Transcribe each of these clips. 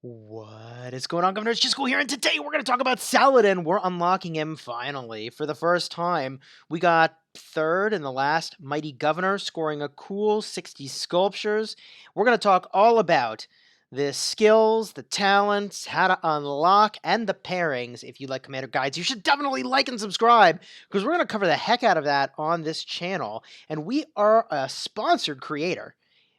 What is going on, Governor? It's Chisgule here, and today we're going to talk about Saladin. We're unlocking him finally. For the first time, we got third in the last Mighty Governor, scoring a cool 60 sculptures. We're going to talk all about the skills, the talents, how to unlock, and the pairings. If you like Commander Guides, you should definitely like and subscribe, because we're going to cover the heck out of that on this channel. And we are a sponsored creator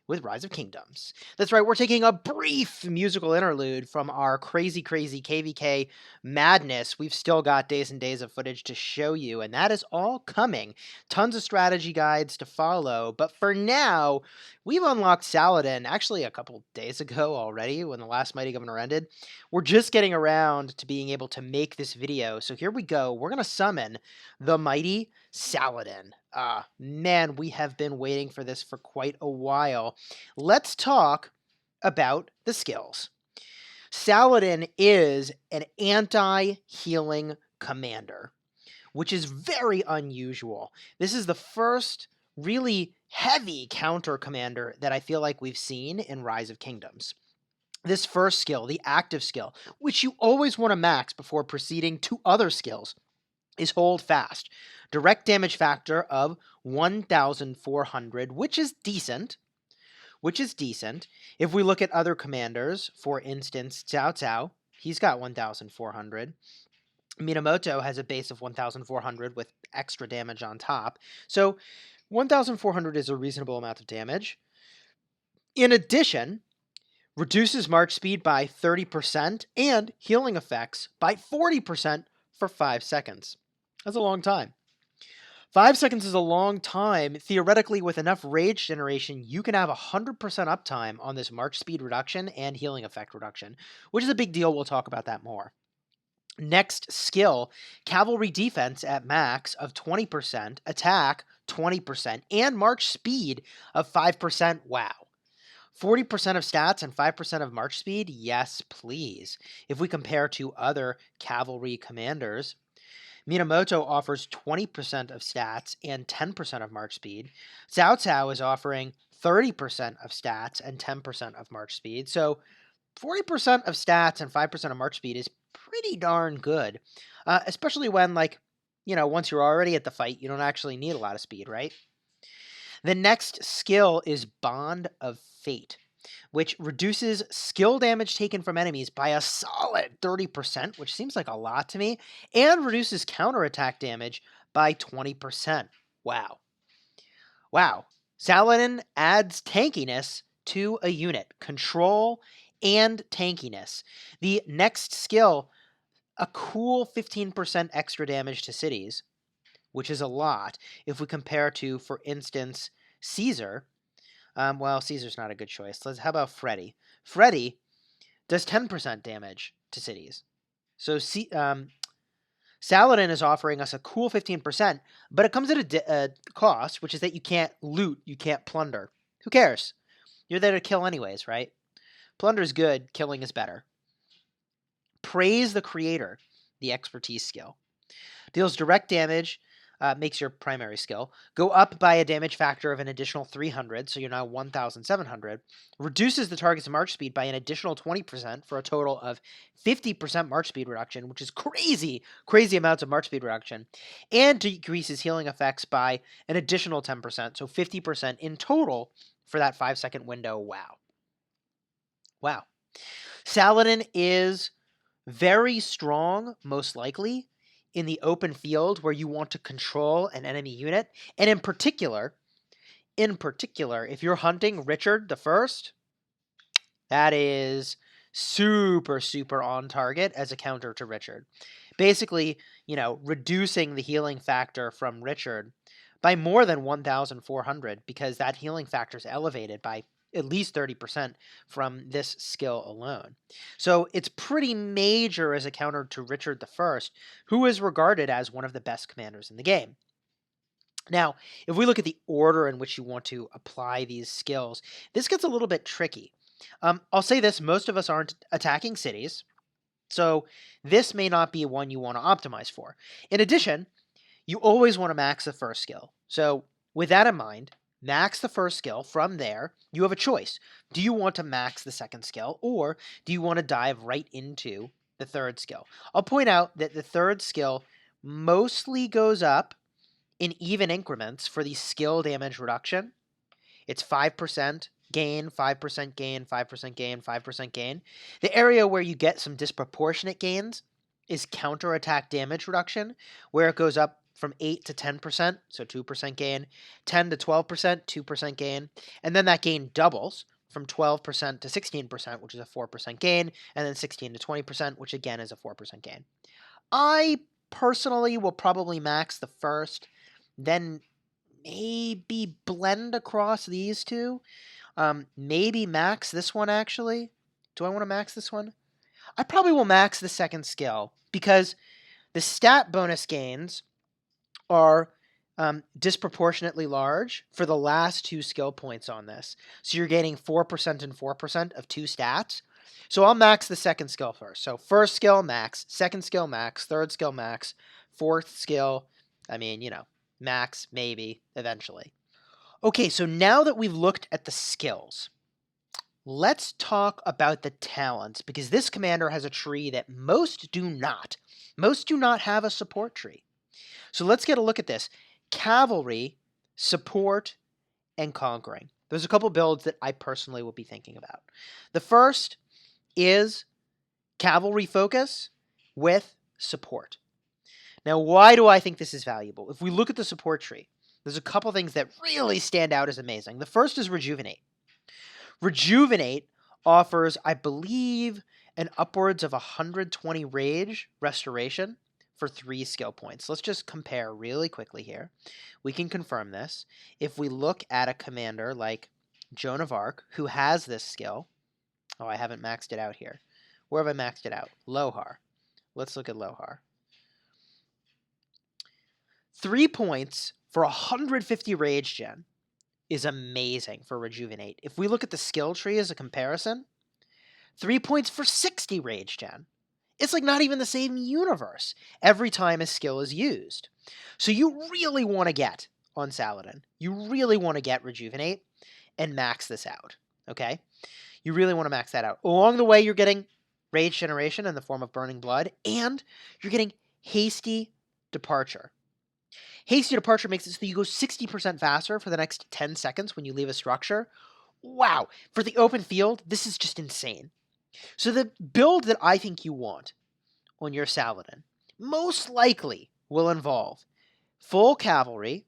with Rise of Kingdoms. That's right, we're taking a brief musical interlude from our crazy KVK madness. We've still got days and days of footage to show you, and that is all coming. Tons of strategy guides to follow, but for now, we've unlocked Saladin actually a couple days ago already when the last Mighty Governor ended. We're just getting around to being able to make this video, so here we go. We're going to summon the Mighty Saladin. Man, we have been waiting for this for quite a while. Let's talk about the skills. Saladin is an anti-healing commander, which is very unusual. This is the first really heavy counter commander that I feel like we've seen in Rise of Kingdoms. This first skill, the active skill, which you always want to max before proceeding to other skills, is Hold Fast. Direct damage factor of 1,400, which is decent. If we look at other commanders, for instance, Cao Cao, he's got 1,400. Minamoto has a base of 1,400 with extra damage on top. So 1,400 is a reasonable amount of damage. In addition, reduces march speed by 30% and healing effects by 40% for 5 seconds. That's a long time. 5 seconds is a long time. Theoretically, with enough rage generation, you can have 100% uptime on this march speed reduction and healing effect reduction, which is a big deal. We'll talk about that more. Next skill, cavalry defense at max of 20%, attack 20%, and march speed of 5%. Wow. 40% of stats and 5% of march speed? Yes, please. If we compare to other cavalry commanders, Minamoto offers 20% of stats and 10% of march speed. Cao Cao is offering 30% of stats and 10% of march speed. So 40% of stats and 5% of march speed is pretty darn good, especially when, once you're already at the fight, you don't actually need a lot of speed, right? The next skill is Bond of Fate, which reduces skill damage taken from enemies by a solid 30%, which seems like a lot to me, and reduces counterattack damage by 20%. Wow. Saladin adds tankiness to a unit. Control and tankiness. The next skill, a cool 15% extra damage to cities, which is a lot if we compare to, for instance, Caesar. Well, Caesar's not a good choice. How about Freddy? Freddy does 10% damage to cities. So Saladin is offering us a cool 15%, but it comes at a cost, which is that you can't loot, you can't plunder. Who cares? You're there to kill anyways, right? Plunder's good, killing is better. Praise the Creator, the expertise skill. Deals direct damage, makes your primary skill go up by a damage factor of an additional 300, so you're now 1,700. Reduces the target's march speed by an additional 20% for a total of 50% march speed reduction, which is crazy amounts of march speed reduction, and decreases healing effects by an additional 10%, so 50% in total for that 5-second window. Wow. Saladin is very strong, most likely, in the open field where you want to control an enemy unit. And in particular, if you're hunting Richard the First, that is super on target as a counter to Richard. Basically, reducing the healing factor from Richard by more than 1,400 because that healing factor is elevated by at least 30% from this skill alone. So it's pretty major as a counter to Richard the First, who is regarded as one of the best commanders in the game. Now, if we look at the order in which you want to apply these skills, this gets a little bit tricky. I'll say this, most of us aren't attacking cities, so this may not be one you want to optimize for. In addition, you always want to max the first skill. So with that in mind, max the first skill. From there, you have a choice. Do you want to max the second skill, or do you want to dive right into the third skill? I'll point out that the third skill mostly goes up in even increments for the skill damage reduction. It's 5% gain, 5% gain, 5% gain, 5% gain. The area where you get some disproportionate gains is counterattack damage reduction, where it goes up from 8 to 10%, so 2% gain, 10 to 12%, 2% gain, and then that gain doubles from 12% to 16%, which is a 4% gain, and then 16 to 20%, which again is a 4% gain. I personally will probably max the first, then maybe blend across these two. Maybe max this one, actually. Do I want to max this one? I probably will max the second skill because the stat bonus gains are disproportionately large for the last 2 skill points on this. So you're gaining 4% and 4% of 2 stats. So I'll max the second skill first. So first skill, max. Second skill, max. Third skill, max. Fourth skill, max, maybe, eventually. Okay, so now that we've looked at the skills, let's talk about the talents, because this commander has a tree that most do not. Most do not have a support tree. So let's get a look at this. Cavalry, support, and conquering. There's a couple builds that I personally will be thinking about. The first is cavalry focus with support. Now, why do I think this is valuable? If we look at the support tree, there's a couple things that really stand out as amazing. The first is Rejuvenate. Rejuvenate offers, I believe, an upwards of 120 rage restoration for 3 skill points. Let's just compare really quickly here. We can confirm this. If we look at a commander like Joan of Arc, who has this skill. Oh, I haven't maxed it out here. Where have I maxed it out? Lohar. Let's look at Lohar. 3 points for 150 rage gen is amazing for Rejuvenate. If we look at the skill tree as a comparison, 3 points for 60 rage gen. It's like not even the same universe every time a skill is used. So you really want to get on Saladin. You really want to get Rejuvenate and max this out, okay? You really want to max that out. Along the way, you're getting rage generation in the form of Burning Blood, and you're getting Hasty Departure. Hasty Departure makes it so that you go 60% faster for the next 10 seconds when you leave a structure. Wow. For the open field, this is just insane. So the build that I think you want on your Saladin most likely will involve full cavalry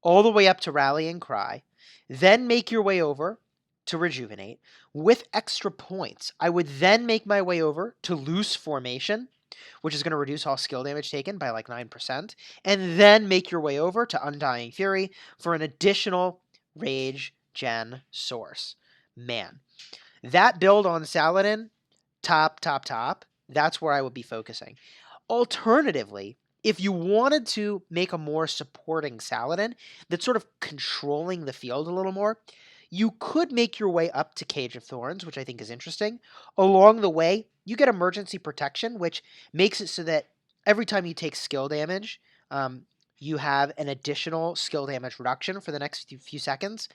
all the way up to Rallying Cry, then make your way over to Rejuvenate with extra points. I would then make my way over to Loose Formation, which is going to reduce all skill damage taken by like 9%, and then make your way over to Undying Fury for an additional rage gen source. Man, that build on Saladin, top, that's where I would be focusing. Alternatively, if you wanted to make a more supporting Saladin that's sort of controlling the field a little more, you could make your way up to Cage of Thorns, which I think is interesting. Along the way, you get Emergency Protection, which makes it so that every time you take skill damage, you have an additional skill damage reduction for the next few seconds.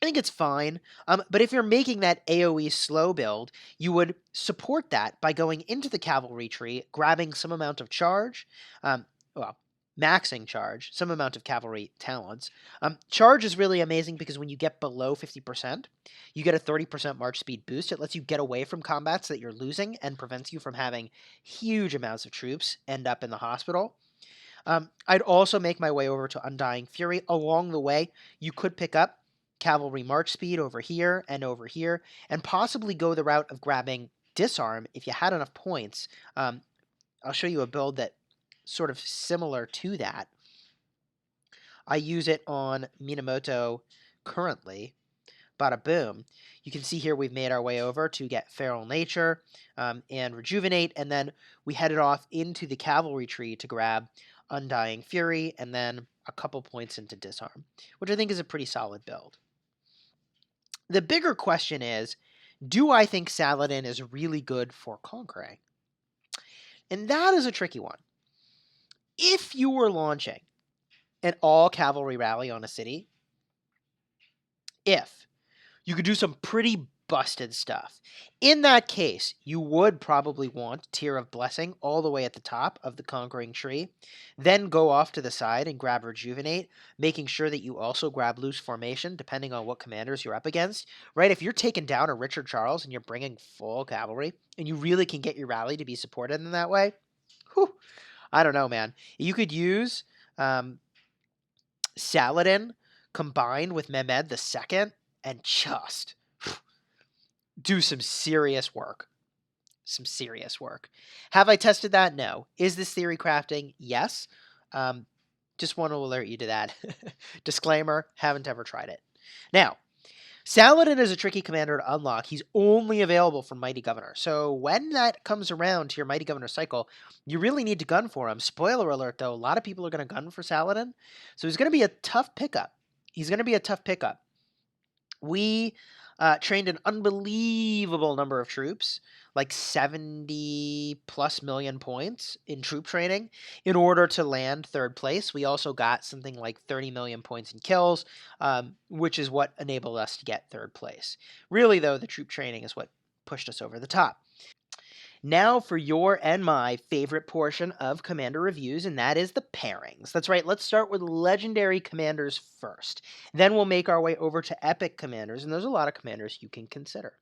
I think it's fine, but if you're making that AoE slow build, you would support that by going into the cavalry tree, grabbing some amount of charge, maxing charge, some amount of cavalry talents. Charge is really amazing because when you get below 50%, you get a 30% march speed boost. It lets you get away from combats that you're losing and prevents you from having huge amounts of troops end up in the hospital. I'd also make my way over to Undying Fury. Along the way, you could pick up cavalry march speed over here, and possibly go the route of grabbing disarm if you had enough points. I'll show you a build that sort of similar to that. I use it on Minamoto currently. Bada boom. You can see here we've made our way over to get Feral Nature and Rejuvenate, and then we headed off into the cavalry tree to grab Undying Fury, and then a couple points into Disarm, which I think is a pretty solid build. The bigger question is, do I think Saladin is really good for conquering? And that is a tricky one. If you were launching an all cavalry rally on a city if you could do some pretty busted stuff. In that case, you would probably want Tier of Blessing all the way at the top of the conquering tree, then go off to the side and grab Rejuvenate, making sure that you also grab Loose Formation, depending on what commanders you're up against. Right? If you're taking down a Richard Charles and you're bringing full cavalry, and you really can get your rally to be supported in that way, whew, I don't know, man. You could use um, Saladin combined with Mehmed II and just do some serious work. Some serious work. Have I tested that? No. Is this theory crafting? Yes. Um, just want to alert you to that. Disclaimer, haven't ever tried it. Now, Saladin is a tricky commander to unlock. He's only available for Mighty Governor. So when that comes around to your Mighty Governor cycle, you really need to gun for him. Spoiler alert, though, a lot of people are going to gun for Saladin. So he's going to be a tough pickup. We trained an unbelievable number of troops, like 70 plus million points in troop training in order to land third place. We also got something like 30 million points in kills, which is what enabled us to get third place. Really, though, the troop training is what pushed us over the top. Now for your and my favorite portion of Commander Reviews, and that is the pairings. That's right, let's start with legendary commanders first. Then we'll make our way over to epic commanders, and there's a lot of commanders you can consider.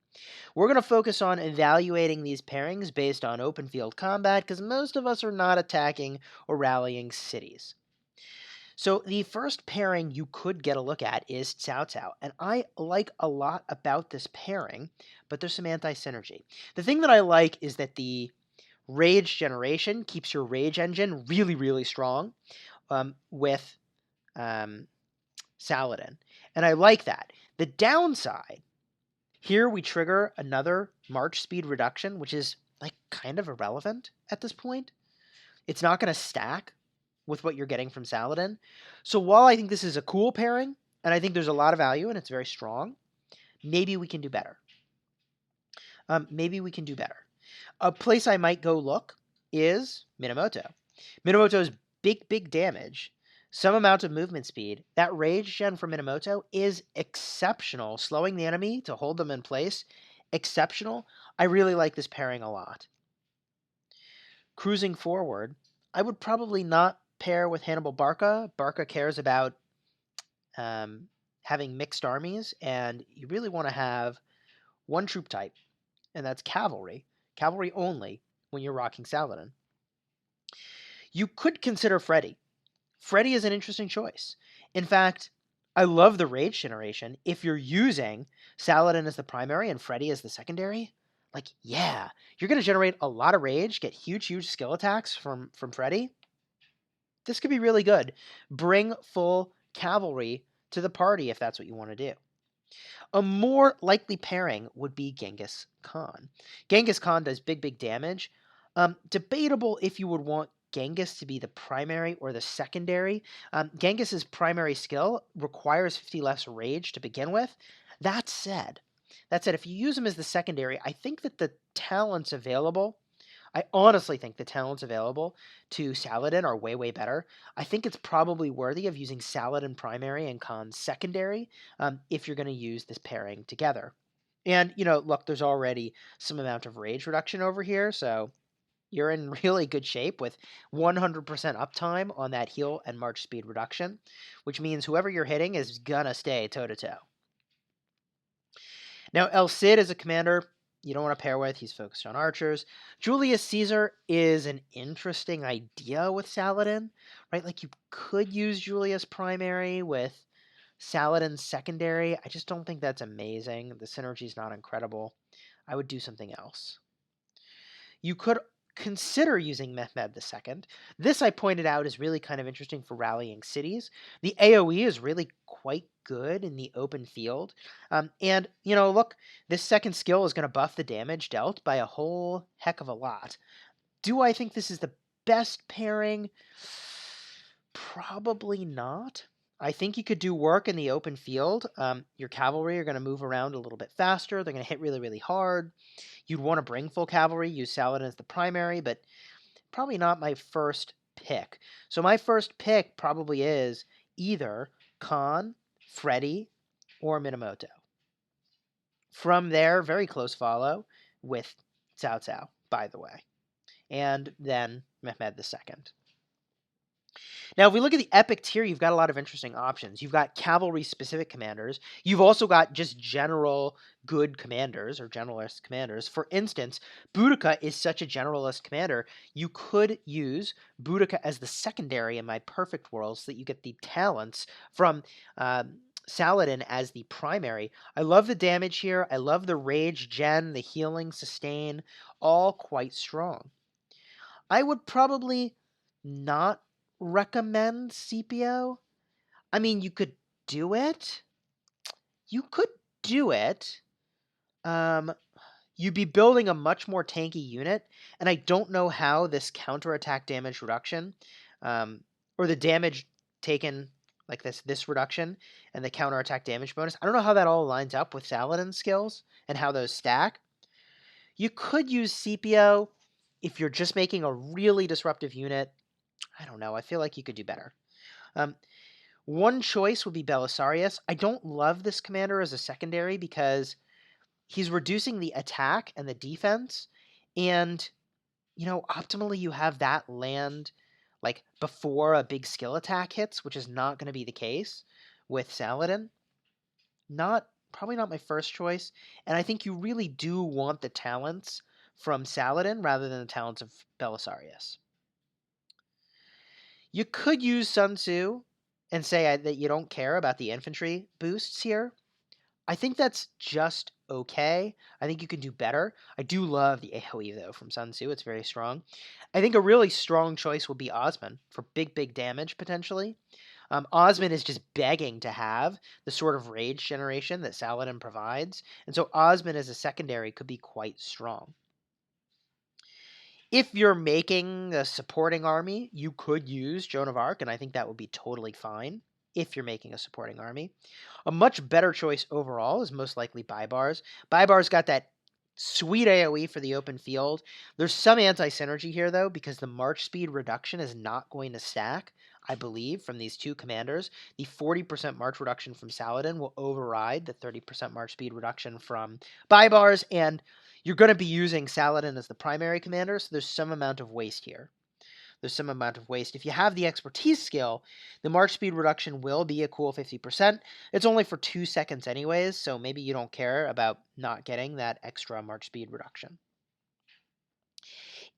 We're going to focus on evaluating these pairings based on open field combat, because most of us are not attacking or rallying cities. So the first pairing you could get a look at is Cao Cao, and I like a lot about this pairing, but there's some anti-synergy. The thing that I like is that the rage generation keeps your rage engine really, really strong with Saladin, and I like that. The downside, here we trigger another march speed reduction, which is like kind of irrelevant at this point. It's not going to stack with what you're getting from Saladin. So while I think this is a cool pairing, and I think there's a lot of value and it's very strong, maybe we can do better. A place I might go look is Minamoto. Minamoto's big damage, some amount of movement speed. That rage gen for Minamoto is exceptional. Slowing the enemy to hold them in place, exceptional. I really like this pairing a lot. Cruising forward, I would probably not pair with Hannibal Barca. Barca cares about having mixed armies, and you really want to have one troop type, and that's cavalry. Cavalry only when you're rocking Saladin. You could consider Freddy. Freddy is an interesting choice. In fact, I love the rage generation. If you're using Saladin as the primary and Freddy as the secondary, like, yeah, you're going to generate a lot of rage, get huge skill attacks from Freddy. This could be really good. Bring full cavalry to the party if that's what you want to do. A more likely pairing would be Genghis Khan. Genghis Khan does big damage. Debatable if you would want Genghis to be the primary or the secondary. Genghis's primary skill requires 50 less rage to begin with. That said, if you use him as the secondary, I think that the talents available, I honestly think the talents available to Saladin are way better. I think it's probably worthy of using Saladin primary and Khan secondary if you're going to use this pairing together. And, look, there's already some amount of rage reduction over here, so you're in really good shape with 100% uptime on that heal and march speed reduction, which means whoever you're hitting is gonna stay toe-to-toe. Now, El Cid is a commander you don't want to pair with. He's focused on archers. Julius Caesar is an interesting idea with Saladin, right? Like, you could use Julius primary with Saladin secondary. I just don't think that's amazing. The synergy's not incredible. I would do something else. You could consider using Mehmed II. This, I pointed out, is really kind of interesting for rallying cities. The AoE is really quite good in the open field. And, look, this second skill is going to buff the damage dealt by a whole heck of a lot. Do I think this is the best pairing? Probably not. I think you could do work in the open field. Your cavalry are going to move around a little bit faster. They're going to hit really hard. You'd want to bring full cavalry, use Saladin as the primary, but probably not my first pick. So my first pick probably is either Khan, Freddy, or Minamoto. From there, very close follow with Cao Cao, by the way, and then Mehmed II. Now, if we look at the epic tier, you've got a lot of interesting options. You've got cavalry-specific commanders. You've also got just general good commanders or generalist commanders. For instance, Boudica is such a generalist commander. You could use Boudica as the secondary in my perfect world so that you get the talents from Saladin as the primary. I love the damage here. I love the rage gen, the healing, sustain, all quite strong. I would probably not recommend CPO. I mean, you could do it. You could do it. Um, you'd be building a much more tanky unit, and I don't know how this counterattack damage reduction, or the damage taken like this reduction and the counterattack damage bonus. I don't know how that all lines up with Saladin's skills and how those stack. You could use CPO if you're just making a really disruptive unit. I don't know. I feel like you could do better. One choice would be Belisarius. I don't love this commander as a secondary because he's reducing the attack and the defense. And, optimally you have that land like before a big skill attack hits, which is not going to be the case with Saladin. Probably not my first choice. And I think you really do want the talents from Saladin rather than the talents of Belisarius. You could use Sun Tzu and say that you don't care about the infantry boosts here. I think that's just okay. I think you can do better. I do love the AoE, though, from Sun Tzu. It's very strong. I think a really strong choice would be Osman for big damage, potentially. Osman is just begging to have the sort of rage generation that Saladin provides. And so Osman as a secondary could be quite strong. If you're making a supporting army, you could use Joan of Arc, and I think that would be totally fine if you're making a supporting army. A much better choice overall is most likely Baibars. Baibars got that sweet AoE for the open field. There's some anti-synergy here, though, because the march speed reduction is not going to stack, I believe, from these two commanders. The 40% march reduction from Saladin will override the 30% march speed reduction from Baibars, and you're going to be using Saladin as the primary commander, so there's some amount of waste here. If you have the expertise skill, the march speed reduction will be a cool 50%. It's only for 2 seconds anyways, so maybe you don't care about not getting that extra march speed reduction.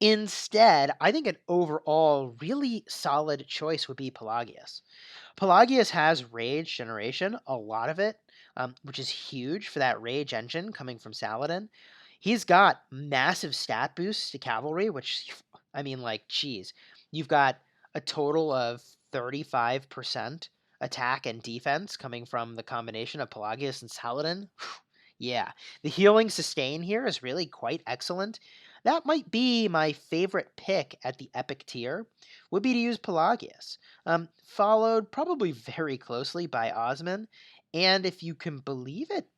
Instead, I think an overall really solid choice would be Pelagius. Pelagius has rage generation, a lot of it, which is huge for that rage engine coming from Saladin. He's got massive stat boosts to cavalry, which, I mean, geez. You've got a total of 35% attack and defense coming from the combination of Pelagius and Saladin. Yeah, the healing sustain here is really quite excellent. That might be my favorite pick at the epic tier, would be to use Pelagius, followed probably very closely by Osman, and if you can believe it,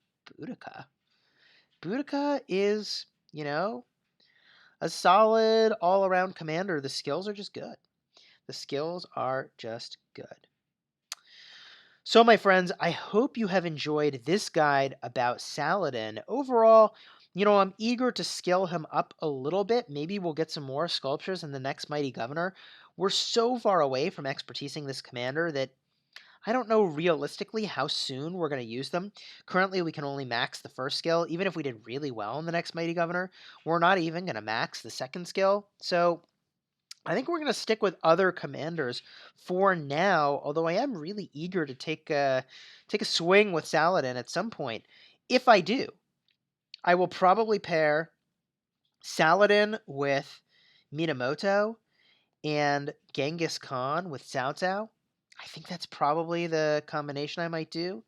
Boudica. Boudica is, a solid all-around commander. The skills are just good. So, my friends, I hope you have enjoyed this guide about Saladin. Overall, I'm eager to scale him up a little bit. Maybe we'll get some more sculptures in the next Mighty Governor. We're so far away from expertising this commander that I don't know realistically how soon we're going to use them. Currently, we can only max the first skill. Even if we did really well in the next Mighty Governor, we're not even going to max the second skill. So I think we're going to stick with other commanders for now, although I am really eager to take a swing with Saladin at some point. If I do, I will probably pair Saladin with Minamoto and Genghis Khan with Cao Cao. I think that's probably the combination I might do,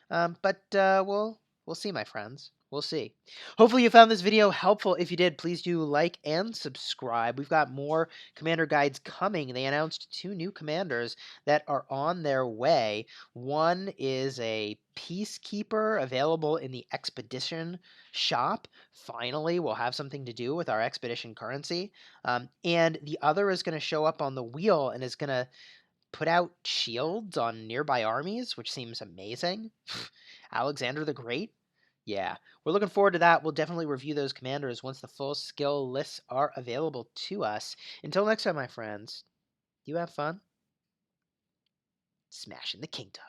but we'll see, my friends. We'll see. Hopefully you found this video helpful. If you did, please do like and subscribe. We've got more commander guides coming. They announced 2 new commanders that are on their way. One is a peacekeeper available in the expedition shop. Finally, we'll have something to do with our expedition currency. And the other is going to show up on the wheel and is going to put out shields on nearby armies, which seems amazing. Alexander the Great? Yeah, we're looking forward to that. We'll definitely review those commanders once the full skill lists are available to us. Until next time, my friends, you have fun smashing the kingdom.